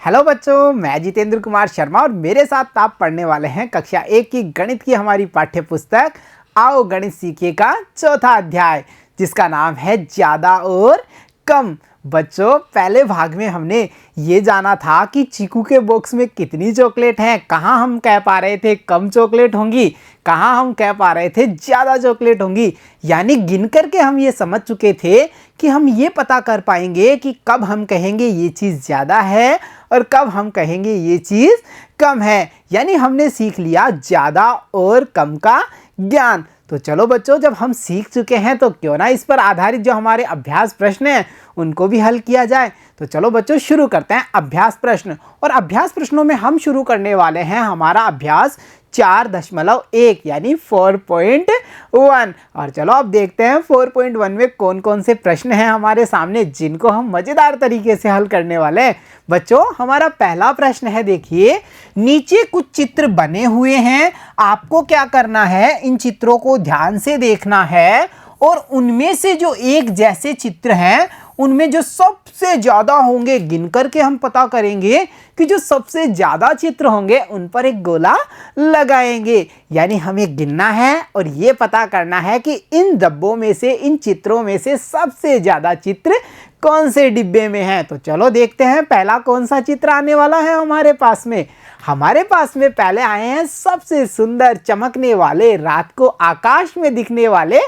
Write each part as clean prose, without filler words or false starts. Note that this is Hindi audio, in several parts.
हेलो बच्चों, मैं जितेंद्र कुमार शर्मा और मेरे साथ आप पढ़ने वाले हैं कक्षा 1 की गणित की हमारी पाठ्य पुस्तक आओ गणित सीखिए का चौथा अध्याय, जिसका नाम है ज़्यादा और कम। बच्चों, पहले भाग में हमने ये जाना था कि चीकू के बॉक्स में कितनी चॉकलेट हैं। कहाँ हम कह पा रहे थे कम चॉकलेट होंगी, कहाँ हम कह पा रहे थे ज़्यादा चॉकलेट होंगी। यानी गिन करके हम ये समझ चुके थे कि हम ये पता कर पाएंगे कि कब हम कहेंगे ये चीज़ ज़्यादा है और कब हम कहेंगे ये चीज़ कम है। यानी हमने सीख लिया ज़्यादा और कम का ज्ञान। तो चलो बच्चों, जब हम सीख चुके हैं तो क्यों ना इस पर आधारित जो हमारे अभ्यास प्रश्न हैं उनको भी हल किया जाए। तो चलो बच्चों, शुरू करते हैं अभ्यास प्रश्न। और अभ्यास प्रश्नों में हम शुरू करने वाले हैं हमारा अभ्यास 4.1 यानी 4.1। और चलो अब देखते हैं 4.1 में कौन कौन से प्रश्न हैं हमारे सामने, जिनको हम मज़ेदार तरीके से हल करने वाले हैं। बच्चों, हमारा पहला प्रश्न है, देखिए नीचे कुछ चित्र बने हुए हैं। आपको क्या करना है, इन चित्रों को ध्यान से देखना है और उनमें से जो एक जैसे चित्र हैं उनमें जो सबसे ज़्यादा होंगे गिन करके हम पता करेंगे कि जो सबसे ज़्यादा चित्र होंगे उन पर एक गोला लगाएंगे। यानी हमें गिनना है और ये पता करना है कि इन डब्बों में से, इन चित्रों में से सबसे ज़्यादा चित्र कौन से डिब्बे में हैं। तो चलो देखते हैं पहला कौन सा चित्र आने वाला है हमारे पास में। हमारे पास में पहले आए हैं सबसे सुंदर चमकने वाले, रात को आकाश में दिखने वाले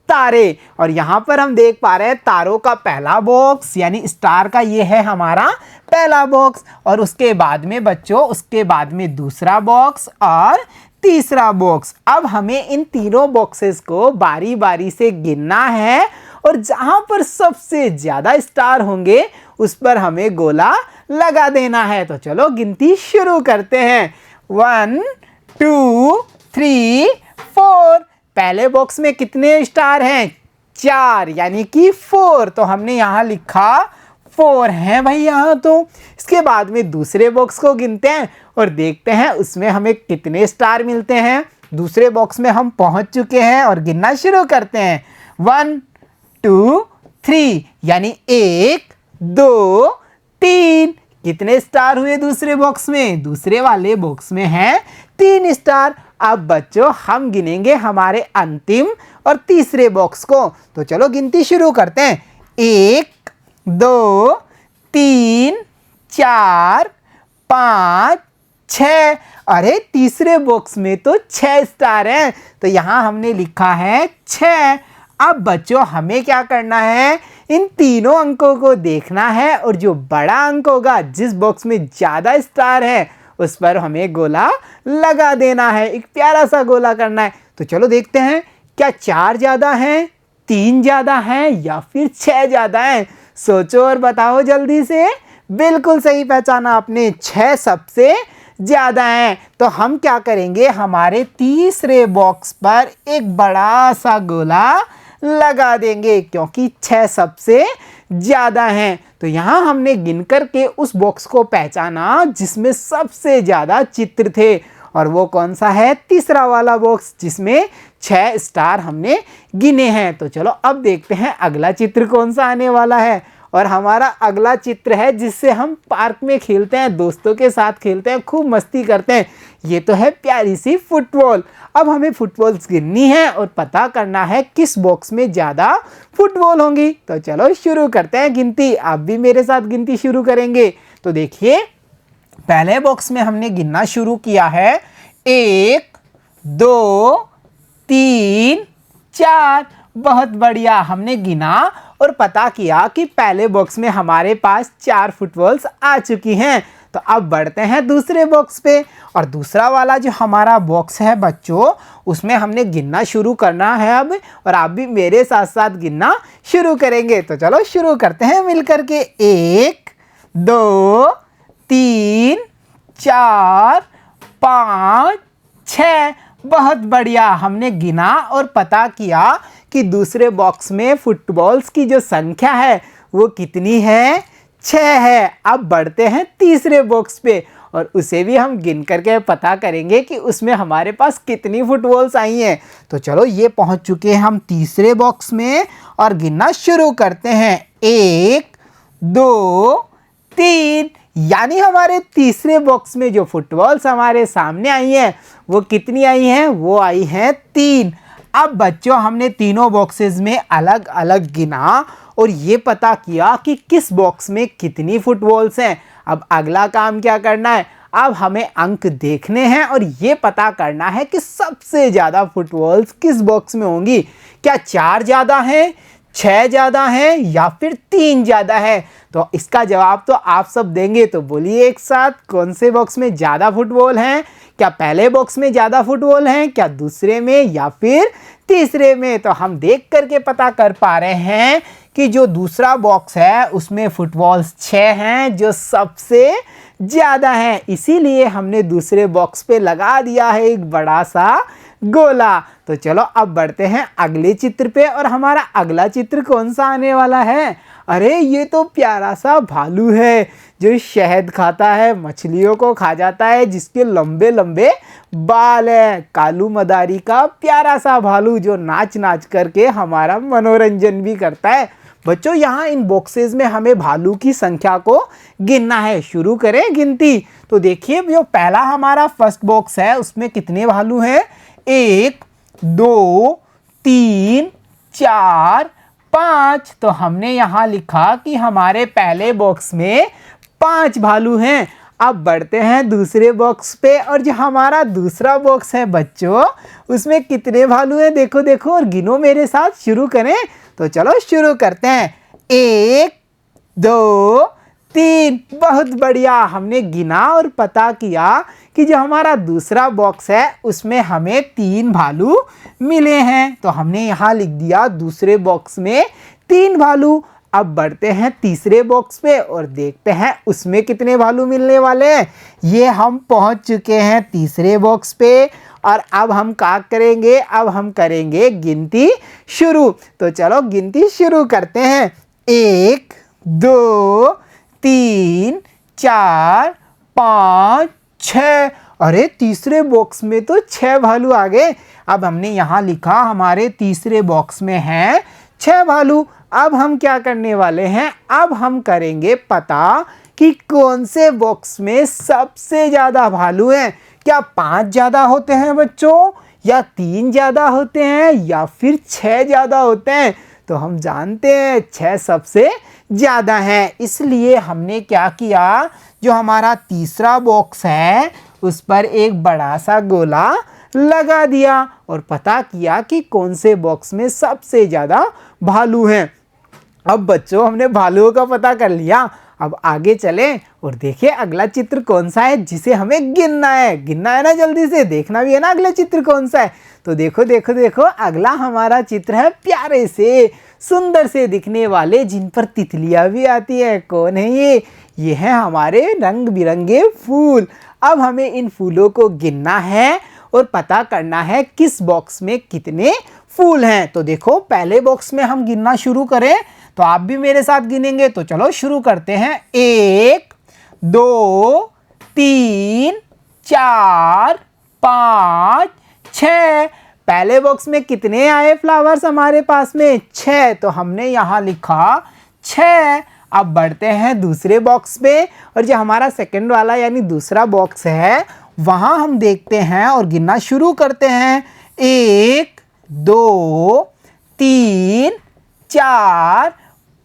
तारे। और यहाँ पर हम देख पा रहे हैं तारों का पहला बॉक्स, यानी स्टार का ये है हमारा पहला बॉक्स। और उसके बाद में बच्चों, उसके बाद में दूसरा बॉक्स और तीसरा बॉक्स। अब हमें इन तीनों बॉक्सेस को बारी बारी से गिनना है और जहाँ पर सबसे ज़्यादा स्टार होंगे उस पर हमें गोला लगा देना है। तो चलो गिनती शुरू करते हैं। 1 2 3 4। पहले बॉक्स में कितने स्टार हैं? 4, यानी कि 4। तो हमने यहाँ लिखा 4 हैं भाई यहाँ। तो इसके बाद में दूसरे बॉक्स को गिनते हैं और देखते हैं उसमें हमें कितने स्टार मिलते हैं। दूसरे बॉक्स में हम पहुँच चुके हैं और गिनना शुरू करते हैं। 1 2 3, यानी 1 2 3। कितने स्टार हुए दूसरे बॉक्स में? दूसरे वाले बॉक्स में हैं 3 स्टार। अब बच्चों हम गिनेंगे हमारे अंतिम और तीसरे बॉक्स को। तो चलो गिनती शुरू करते हैं। 1 2 3 4 5 6। अरे तीसरे बॉक्स में तो 6 स्टार हैं, तो यहाँ हमने लिखा है 6। अब बच्चों हमें क्या करना है, इन तीनों अंकों को देखना है और जो बड़ा अंक होगा, जिस बॉक्स में ज़्यादा स्टार है, उस पर हमें गोला लगा देना है। एक प्यारा सा गोला करना है। तो चलो देखते हैं, क्या 4 ज़्यादा हैं, 3 ज़्यादा हैं या फिर 6 ज़्यादा हैं? सोचो और बताओ जल्दी से। बिल्कुल सही पहचाना आपने, 6 सबसे ज़्यादा हैं। तो हम क्या करेंगे, हमारे तीसरे बॉक्स पर एक बड़ा सा गोला लगा देंगे क्योंकि 6 सबसे ज़्यादा हैं। तो यहाँ हमने गिन करके उस बॉक्स को पहचाना जिसमें सबसे ज़्यादा चित्र थे, और वो कौन सा है? तीसरा वाला बॉक्स, जिसमें 6 स्टार हमने गिने हैं। तो चलो अब देखते हैं अगला चित्र कौन सा आने वाला है। और हमारा अगला चित्र है जिससे हम पार्क में खेलते हैं, दोस्तों के साथ खेलते हैं, खूब मस्ती करते हैं। ये तो है प्यारी सी फुटबॉल। अब हमें फुटबॉल्स गिननी है और पता करना है किस बॉक्स में ज़्यादा फुटबॉल होंगी। तो चलो शुरू करते हैं गिनती। आप भी मेरे साथ गिनती शुरू करेंगे। तो देखिए पहले बॉक्स में हमने गिनना शुरू किया है। 1 2 3 4। बहुत बढ़िया, हमने गिना और पता किया कि पहले बॉक्स में हमारे पास 4 फुटबॉल्स आ चुकी हैं। तो अब बढ़ते हैं दूसरे बॉक्स पे। और दूसरा वाला जो हमारा बॉक्स है बच्चों, उसमें हमने गिनना शुरू करना है अब, और आप भी मेरे साथ साथ गिनना शुरू करेंगे। तो चलो शुरू करते हैं मिलकर के। 1 2 3 4 5 6। बहुत बढ़िया, हमने गिना और पता किया कि दूसरे बॉक्स में फुटबॉल्स की जो संख्या है वो कितनी है? 6 है। अब बढ़ते हैं तीसरे बॉक्स पे और उसे भी हम गिन करके पता करेंगे कि उसमें हमारे पास कितनी फुटबॉल्स आई हैं। तो चलो ये पहुंच चुके हैं हम तीसरे बॉक्स में और गिनना शुरू करते हैं। 1 2 3, यानी हमारे तीसरे बॉक्स में जो फुटबॉल्स हमारे सामने आई हैं वो कितनी आई हैं? वो आई हैं 3। अब बच्चों हमने तीनों बॉक्सेस में अलग अलग गिना और ये पता किया कि किस बॉक्स में कितनी फुटबॉल्स हैं। अब अगला काम क्या करना है? अब हमें अंक देखने हैं और ये पता करना है कि सबसे ज़्यादा फुटबॉल्स किस बॉक्स में होंगी। क्या 4 ज़्यादा हैं, 6 ज़्यादा हैं या फिर 3 ज़्यादा है? तो इसका जवाब तो आप सब देंगे, तो बोलिए एक साथ, कौन से बॉक्स में ज़्यादा फुटबॉल हैं? क्या पहले बॉक्स में ज़्यादा फुटबॉल हैं, क्या दूसरे में या फिर तीसरे में? तो हम देख करके पता कर पा रहे हैं कि जो दूसरा बॉक्स है उसमें फुटबॉल्स 6 हैं जो सबसे ज़्यादा हैं। इसीलिए हमने दूसरे बॉक्स पे लगा दिया है एक बड़ा सा गोला। तो चलो अब बढ़ते हैं अगले चित्र पे और हमारा अगला चित्र कौन सा आने वाला है? अरे ये तो प्यारा सा भालू है जो शहद खाता है, मछलियों को खा जाता है, जिसके लंबे लंबे बाल है। कालू मदारी का प्यारा सा भालू जो नाच नाच करके हमारा मनोरंजन भी करता है। बच्चों यहाँ इन बॉक्सेस में हमें भालू की संख्या को गिनना है। शुरू करें गिनती। तो देखिए जो पहला हमारा फर्स्ट बॉक्स है उसमें कितने भालू हैं? 1 2 3 4 5। तो हमने यहाँ लिखा कि हमारे पहले बॉक्स में 5 भालू हैं। अब बढ़ते हैं दूसरे बॉक्स पे और जो हमारा दूसरा बॉक्स है बच्चों उसमें कितने भालू हैं? देखो देखो और गिनो मेरे साथ। शुरू करें। तो चलो शुरू करते हैं। 1 2 3। बहुत बढ़िया, हमने गिना और पता किया कि जो हमारा दूसरा बॉक्स है उसमें हमें 3 भालू मिले हैं। तो हमने यहाँ लिख दिया दूसरे बॉक्स में 3 भालू। अब बढ़ते हैं तीसरे बॉक्स पे और देखते हैं उसमें कितने भालू मिलने वाले हैं। ये हम पहुंच चुके हैं तीसरे बॉक्स पे और अब हम क्या करेंगे? अब हम करेंगे गिनती शुरू। तो चलो गिनती शुरू करते हैं। 1 2 3 4 5 6। अरे तीसरे बॉक्स में तो 6 भालू आ गए। अब हमने यहाँ लिखा हमारे तीसरे बॉक्स में हैं 6 भालू। अब हम क्या करने वाले हैं? अब हम करेंगे पता कि कौन से बॉक्स में सबसे ज़्यादा भालू हैं। क्या 5 ज़्यादा होते हैं बच्चों, या 3 ज़्यादा होते हैं, या फिर 6 ज़्यादा होते हैं? तो हम जानते हैं 6 सबसे ज़्यादा हैं। इसलिए हमने क्या किया, जो हमारा तीसरा बॉक्स है उस पर एक बड़ा सा गोला लगा दिया और पता किया कि कौन से बॉक्स में सबसे ज़्यादा भालू हैं। अब बच्चों हमने भालुओं का पता कर लिया। अब आगे चलें और देखिए अगला चित्र कौन सा है जिसे हमें गिनना है। गिनना है ना, जल्दी से देखना भी है ना अगला चित्र कौन सा है। तो देखो देखो देखो, अगला हमारा चित्र है प्यारे से सुंदर से दिखने वाले जिन पर तितलियां भी आती है। कौन है ये? ये हैं हमारे रंग बिरंगे फूल। अब हमें इन फूलों को गिनना है और पता करना है किस बॉक्स में कितने फूल हैं। तो देखो पहले बॉक्स में हम गिनना शुरू करें तो आप भी मेरे साथ गिनेंगे। तो चलो शुरू करते हैं। 1 2 3 4 5 6। पहले बॉक्स में कितने आए फ्लावर्स हमारे पास में? 6। तो हमने यहाँ लिखा 6। अब बढ़ते हैं दूसरे बॉक्स पे और जो हमारा सेकंड वाला यानी दूसरा बॉक्स है वहाँ हम देखते हैं और गिनना शुरू करते हैं। 1 2 3 4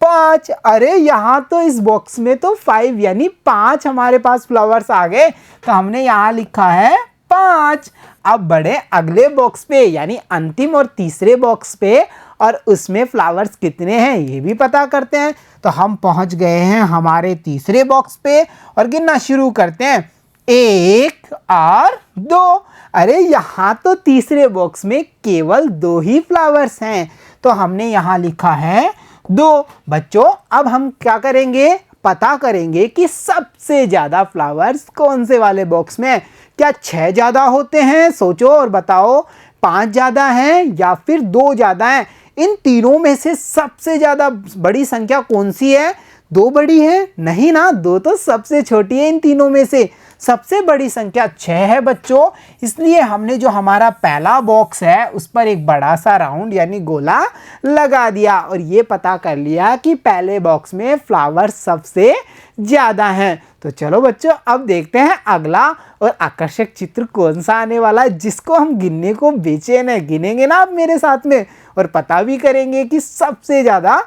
5। अरे यहाँ तो इस बॉक्स में तो 5 यानी 5 हमारे पास फ्लावर्स आ गए। तो हमने यहाँ लिखा है 5। अब बढ़े अगले बॉक्स पे यानी अंतिम और तीसरे बॉक्स पे और उसमें फ्लावर्स कितने हैं ये भी पता करते हैं। तो हम पहुँच गए हैं हमारे तीसरे बॉक्स पे और गिनना शुरू करते हैं। 1 और 2। अरे यहाँ तो तीसरे बॉक्स में केवल 2 ही फ्लावर्स हैं। तो हमने यहाँ लिखा है 2। बच्चों अब हम क्या करेंगे? पता करेंगे कि सबसे ज़्यादा फ्लावर्स कौन से वाले बॉक्स में है। क्या 6 ज़्यादा होते हैं? सोचो और बताओ। 5 ज़्यादा हैं या फिर 2 ज़्यादा हैं? इन तीनों में से सबसे ज़्यादा बड़ी संख्या कौन सी है? 2 बड़ी है? नहीं ना, 2 तो सबसे छोटी है इन तीनों में से। सबसे बड़ी संख्या 6 है बच्चों। इसलिए हमने जो हमारा पहला बॉक्स है उस पर एक बड़ा सा राउंड यानी गोला लगा दिया और ये पता कर लिया कि पहले बॉक्स में फ्लावर्स सबसे ज़्यादा हैं। तो चलो बच्चों अब देखते हैं अगला और आकर्षक चित्र कौन सा आने वाला है, जिसको हम गिनने को बेचैन है। गिनेंगे ना आप मेरे साथ में और पता भी करेंगे कि सबसे ज़्यादा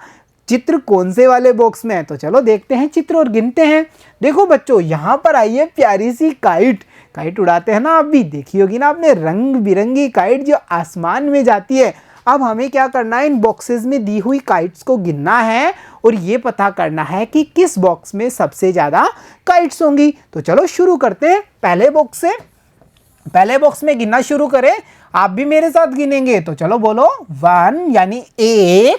चित्र कौन से वाले बॉक्स में है। तो चलो देखते हैं चित्र और गिनते हैं। देखो बच्चों यहाँ पर आई है प्यारी सी काइट उड़ाते हैं ना, आप भी देखी होगी ना आपने, रंग बिरंगी काइट जो आसमान में जाती है। अब हमें क्या करना है, इन बॉक्सेस में दी हुई काइट्स को गिनना है और ये पता करना है कि किस बॉक्स में सबसे ज़्यादा काइट्स होंगी। तो चलो शुरू करते हैं पहले बॉक्स से। पहले बॉक्स में गिनना शुरू करें, आप भी मेरे साथ गिनेंगे। तो चलो बोलो 1 यानी 1,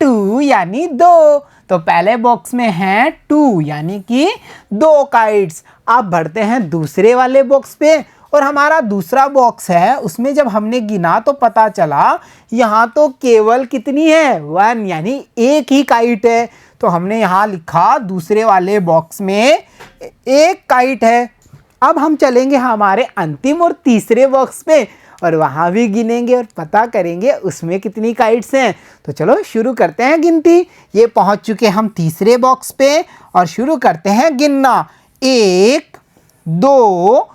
2 यानी 2। तो पहले बॉक्स में है 2 यानी कि 2 काइट्स। अब बढ़ते हैं दूसरे वाले बॉक्स पे और हमारा दूसरा बॉक्स है, उसमें जब हमने गिना तो पता चला यहाँ तो केवल कितनी है, 1 यानी 1 ही काइट है। तो हमने यहाँ लिखा दूसरे वाले बॉक्स में 1 काइट है। अब हम चलेंगे हमारे अंतिम और तीसरे बॉक्स पे और वहाँ भी गिनेंगे और पता करेंगे उसमें कितनी काइट्स हैं। तो चलो शुरू करते हैं गिनती। ये पहुँच चुके हम तीसरे बॉक्स पे और शुरू करते हैं गिनना। 1, 2,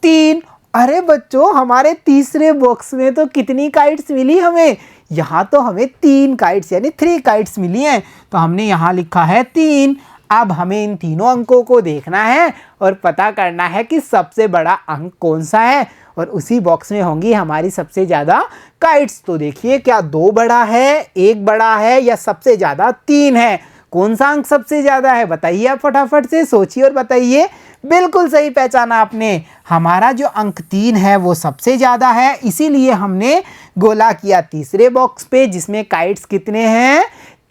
3। अरे बच्चों हमारे तीसरे बॉक्स में तो कितनी काइट्स मिली हमें, यहाँ तो हमें 3 काइट्स यानी 3 काइट्स मिली हैं। तो हमने यहाँ लिखा है 3। अब हमें इन तीनों अंकों को देखना है और पता करना है कि सबसे बड़ा अंक कौन सा है और उसी बॉक्स में होंगी हमारी सबसे ज़्यादा काइट्स। तो देखिए क्या 2 बड़ा है, 1 बड़ा है या सबसे ज़्यादा 3 है, कौन सा अंक सबसे ज़्यादा है बताइए। आप फटाफट से सोचिए और बताइए। बिल्कुल सही पहचाना आपने, हमारा जो अंक 3 है वो सबसे ज़्यादा है, इसीलिए हमने गोला किया तीसरे बॉक्स पे जिसमें काइट्स कितने हैं,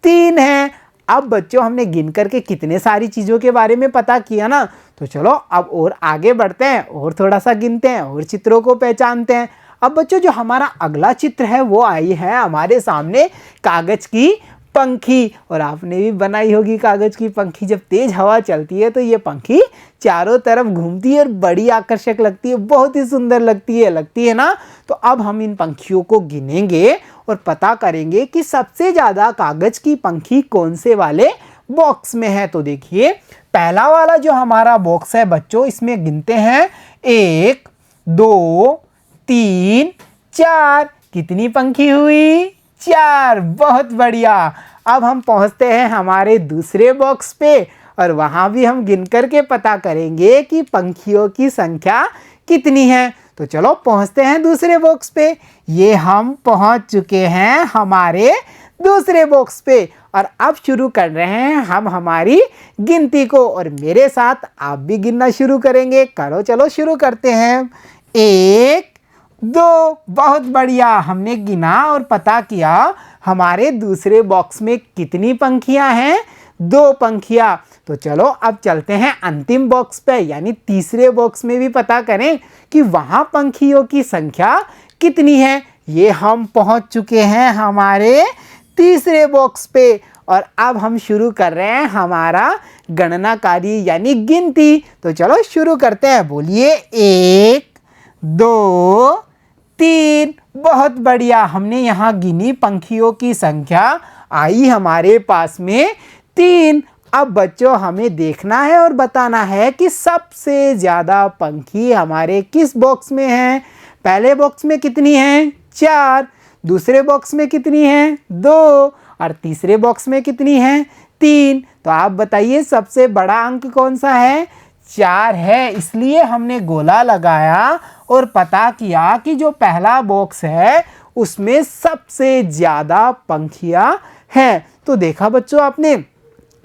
3 हैं। अब बच्चों हमने गिन करके कितने सारी चीज़ों के बारे में पता किया ना। तो चलो अब और आगे बढ़ते हैं और थोड़ा सा गिनते हैं और चित्रों को पहचानते हैं। अब बच्चों जो हमारा अगला चित्र है वो आई है हमारे सामने कागज़ की पंखी। और आपने भी बनाई होगी कागज़ की पंखी। जब तेज़ हवा चलती है तो ये पंखी चारों तरफ घूमती है और बड़ी आकर्षक लगती है, बहुत ही सुंदर लगती है ना। तो अब हम इन पंखियों को गिनेंगे और पता करेंगे कि सबसे ज़्यादा कागज़ की पंखी कौन से वाले बॉक्स में है। तो देखिए पहला वाला जो हमारा बॉक्स है बच्चों, इसमें गिनते हैं 1, 2, 3, 4। कितनी पंखी हुई, 4। बहुत बढ़िया। अब हम पहुंचते हैं हमारे दूसरे बॉक्स पे और वहां भी हम गिन करके पता करेंगे कि पंखियों की संख्या कितनी है। तो चलो पहुंचते हैं दूसरे बॉक्स पे। ये हम पहुंच चुके हैं हमारे दूसरे बॉक्स पे और अब शुरू कर रहे हैं हम हमारी गिनती को और मेरे साथ आप भी गिनना शुरू करेंगे। करो चलो शुरू करते हैं। 1, 2। बहुत बढ़िया, हमने गिना और पता किया हमारे दूसरे बॉक्स में कितनी पंखियां हैं, 2 पंखियां। तो चलो अब चलते हैं अंतिम बॉक्स पे यानी तीसरे बॉक्स में भी पता करें कि वहां पंखियों की संख्या कितनी है। ये हम पहुंच चुके हैं हमारे तीसरे बॉक्स पे और अब हम शुरू कर रहे हैं हमारा गणना कार्य यानी गिनती। तो चलो शुरू करते हैं। बोलिए 1, 2, 3। बहुत बढ़िया, हमने यहाँ गिनी पंखियों की संख्या आई हमारे पास में 3। अब बच्चों हमें देखना है और बताना है कि सबसे ज़्यादा पंखी हमारे किस बॉक्स में हैं। पहले बॉक्स में कितनी हैं, 4। दूसरे बॉक्स में कितनी हैं, 2। और तीसरे बॉक्स में कितनी हैं, 3। तो आप बताइए सबसे बड़ा अंक कौन सा है, 4 है। इसलिए हमने गोला लगाया और पता किया कि जो पहला बॉक्स है उसमें सबसे ज़्यादा पंखियां हैं। तो देखा बच्चों आपने,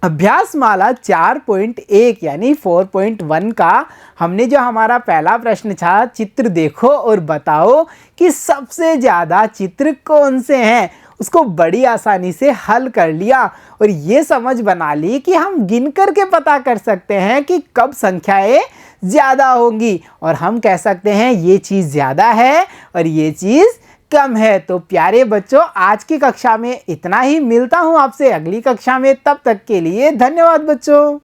अभ्यास माला 4.1 यानी 4.1 का हमने जो हमारा पहला प्रश्न था, चित्र देखो और बताओ कि सबसे ज़्यादा चित्र कौन से हैं, उसको बड़ी आसानी से हल कर लिया और ये समझ बना ली कि हम गिन करके पता कर सकते हैं कि कब संख्याएं ज़्यादा होंगी और हम कह सकते हैं ये चीज़ ज़्यादा है और ये चीज़ कम है। तो प्यारे बच्चों आज की कक्षा में इतना ही। मिलता हूँ आपसे अगली कक्षा में, तब तक के लिए धन्यवाद बच्चों।